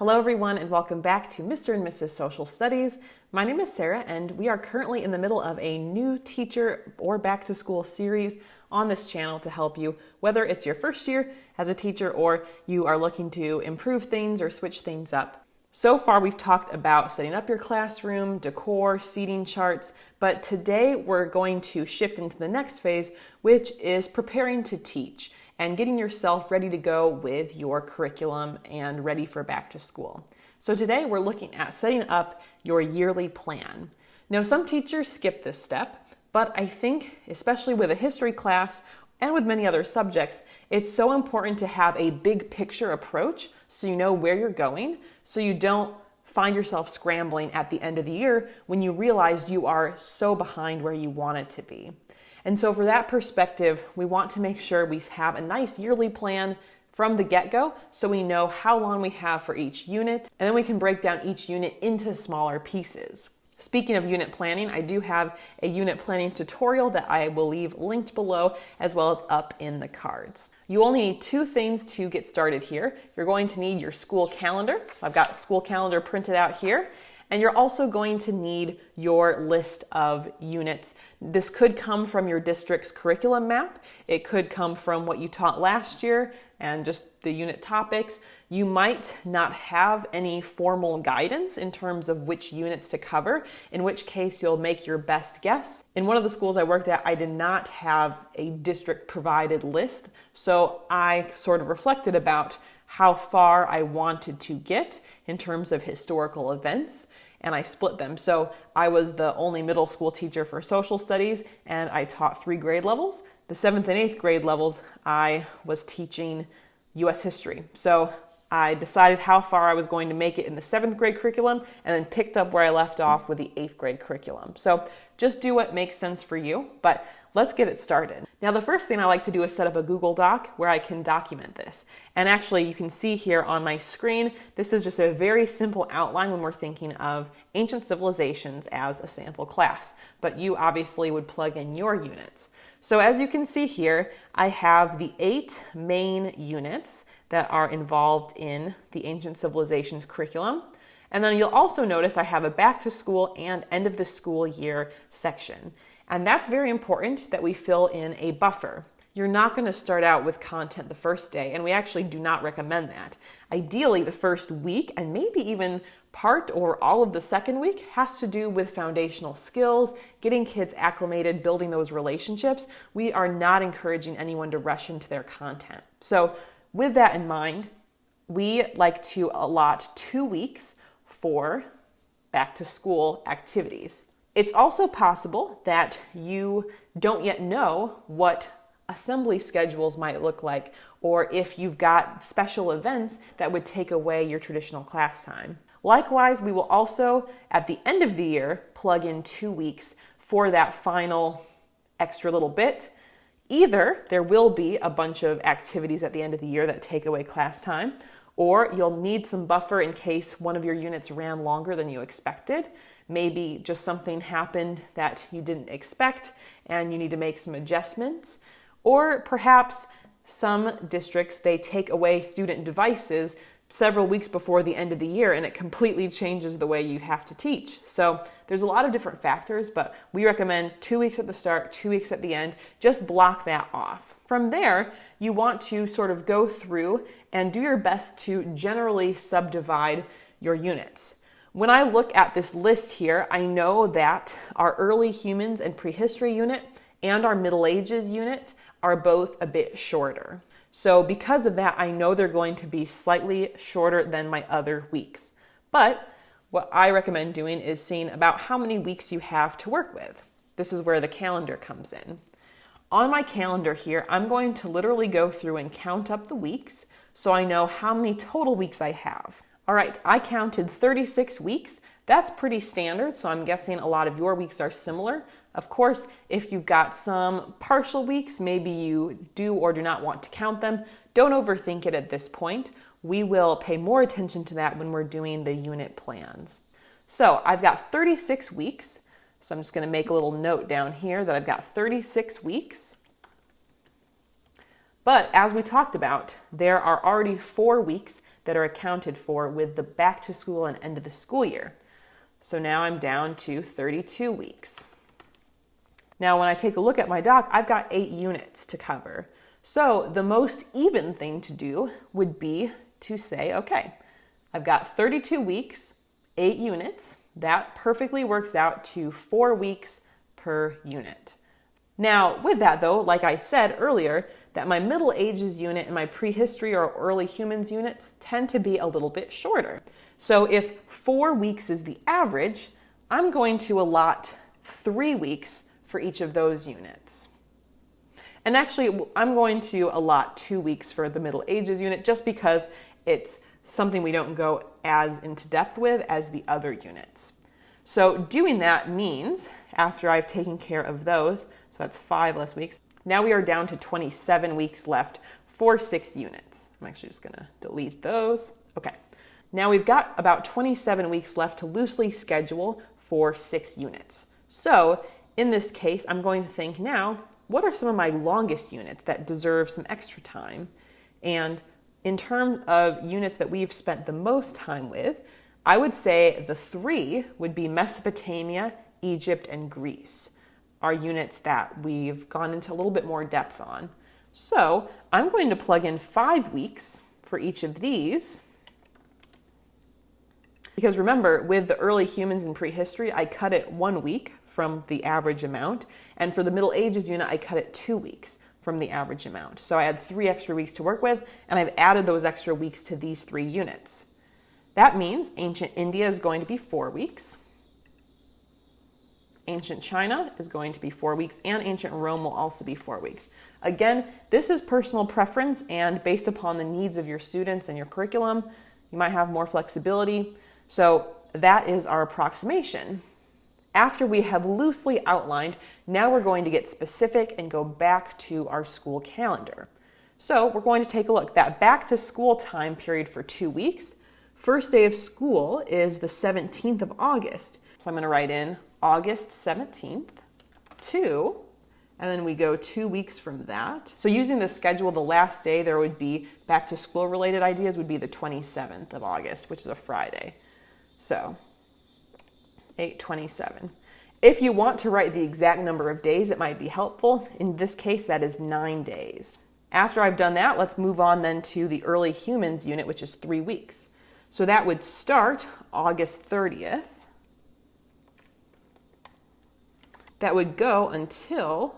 Hello everyone and welcome back to Mr. and Mrs. Social Studies. My name is Sarah and we are currently in the middle of a new teacher or back to school series on this channel to help you, whether it's your first year as a teacher or you are looking to improve things or switch things up. So far we've talked about setting up your classroom, decor, seating charts, but today we're going to shift into the next phase, which is preparing to teach and getting yourself ready to go with your curriculum and ready for back to school. So today we're looking at setting up your yearly plan. Now some teachers skip this step, but I think especially with a history class and with many other subjects, it's so important to have a big picture approach so you know where you're going, so you don't find yourself scrambling at the end of the year when you realize you are so behind where you want it to be. And so for that perspective, we want to make sure we have a nice yearly plan from the get-go so we know how long we have for each unit, and then we can break down each unit into smaller pieces. Speaking of unit planning, I do have a unit planning tutorial that I will leave linked below as well as up in the cards. You only need two things to get started here. You're going to need your school calendar. So I've got a school calendar printed out here. And you're also going to need your list of units. This could come from your district's curriculum map. It could come from what you taught last year and just the unit topics. You might not have any formal guidance in terms of which units to cover, in which case you'll make your best guess. In one of the schools I worked at, I did not have a district provided list, so I sort of reflected about how far I wanted to get in terms of historical events, and I split them. So I was the only middle school teacher for social studies, and I taught 3 grade levels. The 7th and 8th grade levels, I was teaching U.S. history. So I decided how far I was going to make it in the 7th grade curriculum, and then picked up where I left off with the 8th grade curriculum. So just do what makes sense for you, but let's get it started. Now, the first thing I like to do is set up a Google Doc where I can document this. And actually, you can see here on my screen, this is just a very simple outline when we're thinking of ancient civilizations as a sample class. But you obviously would plug in your units. So as you can see here, I have the 8 main units that are involved in the ancient civilizations curriculum. And then you'll also notice I have a back to school and end of the school year section. And that's very important that we fill in a buffer. You're not going to start out with content the first day, and we actually do not recommend that. Ideally, the first week, and maybe even part or all of the second week, has to do with foundational skills, getting kids acclimated, building those relationships. We are not encouraging anyone to rush into their content. So with that in mind, we like to allot 2 weeks for back to school activities. It's also possible that you don't yet know what assembly schedules might look like, or if you've got special events that would take away your traditional class time. Likewise, we will also, at the end of the year, plug in 2 weeks for that final extra little bit. Either there will be a bunch of activities at the end of the year that take away class time, or you'll need some buffer in case one of your units ran longer than you expected. Maybe just something happened that you didn't expect and you need to make some adjustments. Or perhaps some districts, they take away student devices several weeks before the end of the year and it completely changes the way you have to teach. So there's a lot of different factors, but we recommend 2 weeks at the start, 2 weeks at the end. Just block that off. From there, you want to sort of go through and do your best to generally subdivide your units. When I look at this list here, I know that our early humans and prehistory unit and our Middle Ages unit are both a bit shorter. So because of that, I know they're going to be slightly shorter than my other weeks. But what I recommend doing is seeing about how many weeks you have to work with. This is where the calendar comes in. On my calendar here, I'm going to literally go through and count up the weeks so I know how many total weeks I have. All right, I counted 36 weeks. That's pretty standard, so I'm guessing a lot of your weeks are similar. Of course, if you've got some partial weeks, maybe you do or do not want to count them. Don't overthink it at this point. We will pay more attention to that when we're doing the unit plans. So I've got 36 weeks. So I'm just going to make a little note down here that I've got 36 weeks. But as we talked about, there are already 4 weeks that are accounted for with the back to school and end of the school year. So now I'm down to 32 weeks. Now, when I take a look at my doc, I've got 8 units to cover. So the most even thing to do would be to say, okay, I've got 32 weeks, 8 units. That perfectly works out to 4 weeks per unit. Now, with that though, like I said earlier, that my Middle Ages unit and my prehistory or early humans units tend to be a little bit shorter. So if 4 weeks is the average, I'm going to allot 3 weeks for each of those units. And actually, I'm going to allot 2 weeks for the Middle Ages unit just because it's something we don't go as into depth with as the other units. So doing that means, after I've taken care of those, so that's 5 less weeks, now we are down to 27 weeks left for 6 units. I'm actually just gonna delete those. Okay, now we've got about 27 weeks left to loosely schedule for 6 units. So in this case, I'm going to think now, what are some of my longest units that deserve some extra time? And in terms of units that we've spent the most time with, I would say the 3 would be Mesopotamia, Egypt, and Greece, are units that we've gone into a little bit more depth on. So I'm going to plug in 5 weeks for each of these. Because remember, with the early humans in prehistory, I cut it 1 week from the average amount. And for the Middle Ages unit, I cut it 2 weeks from the average amount. So I had 3 extra weeks to work with, and I've added those extra weeks to these 3 units. That means ancient India is going to be 4 weeks. Ancient China is going to be 4 weeks, and ancient Rome will also be 4 weeks. Again, this is personal preference, and based upon the needs of your students and your curriculum, you might have more flexibility. So that is our approximation. After we have loosely outlined, now we're going to get specific and go back to our school calendar. So we're going to take a look. That back to school time period for 2 weeks, first day of school is the 17th of August. So I'm going to write in August 17th to, and then we go 2 weeks from that. So using the schedule, the last day there would be back to school related ideas would be the 27th of August, which is a Friday. So 8/27. If you want to write the exact number of days, it might be helpful. In this case, that is 9 days. After I've done that, let's move on then to the early humans unit, which is 3 weeks. So that would start August 30th. That would go until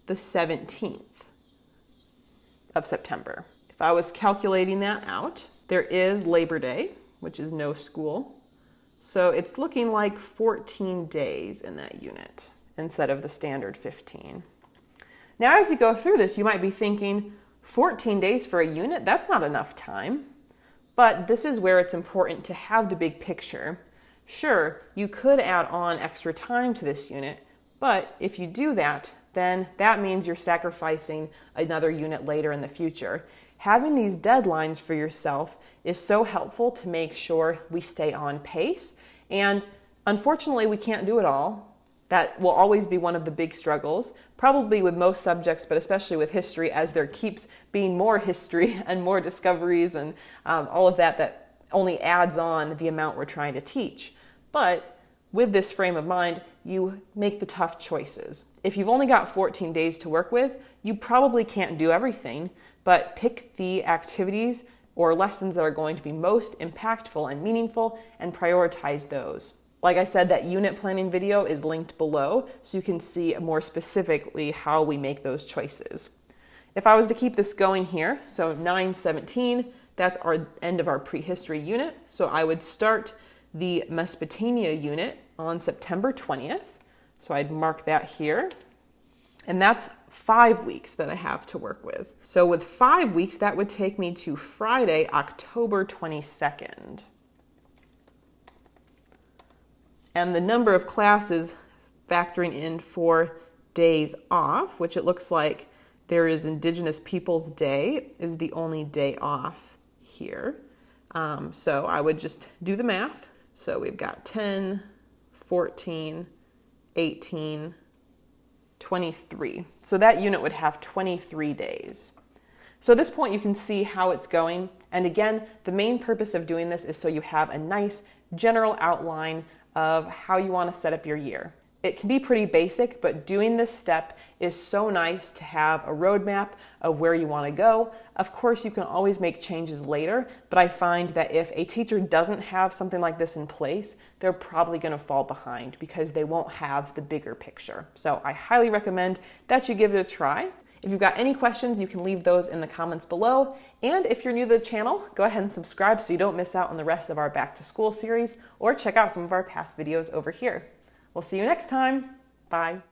the 17th of September. If I was calculating that out, there is Labor Day, which is no school. So it's looking like 14 days in that unit instead of the standard 15. Now, as you go through this, you might be thinking, 14 days for a unit? That's not enough time. But this is where it's important to have the big picture. Sure, you could add on extra time to this unit, but if you do that, then that means you're sacrificing another unit later in the future. Having these deadlines for yourself is so helpful to make sure we stay on pace. And unfortunately, we can't do it all. That will always be one of the big struggles, probably with most subjects, but especially with history, as there keeps being more history and more discoveries and all of that only adds on the amount we're trying to teach. But with this frame of mind, you make the tough choices. If you've only got 14 days to work with, you probably can't do everything, but pick the activities or lessons that are going to be most impactful and meaningful and prioritize those. Like I said, that unit planning video is linked below so you can see more specifically how we make those choices. If I was to keep this going here, so 9/17, that's our end of our prehistory unit. So I would start the Mesopotamia unit on September 20th. So I'd mark that here. And that's 5 weeks that I have to work with. So with 5 weeks, that would take me to Friday, October 22nd. And the number of classes factoring in 4 days off, which it looks like there is Indigenous Peoples Day, is the only day off here. So I would just do the math. So we've got 10, 14, 18, 23. So that unit would have 23 days. So at this point, you can see how it's going. And again, the main purpose of doing this is so you have a nice general outline of how you want to set up your year. It can be pretty basic, but doing this step is so nice to have a roadmap of where you want to go. Of course, you can always make changes later, but I find that if a teacher doesn't have something like this in place, they're probably going to fall behind because they won't have the bigger picture. So I highly recommend that you give it a try. If you've got any questions, you can leave those in the comments below. And if you're new to the channel, go ahead and subscribe so you don't miss out on the rest of our Back to School series, or check out some of our past videos over here. We'll see you next time. Bye.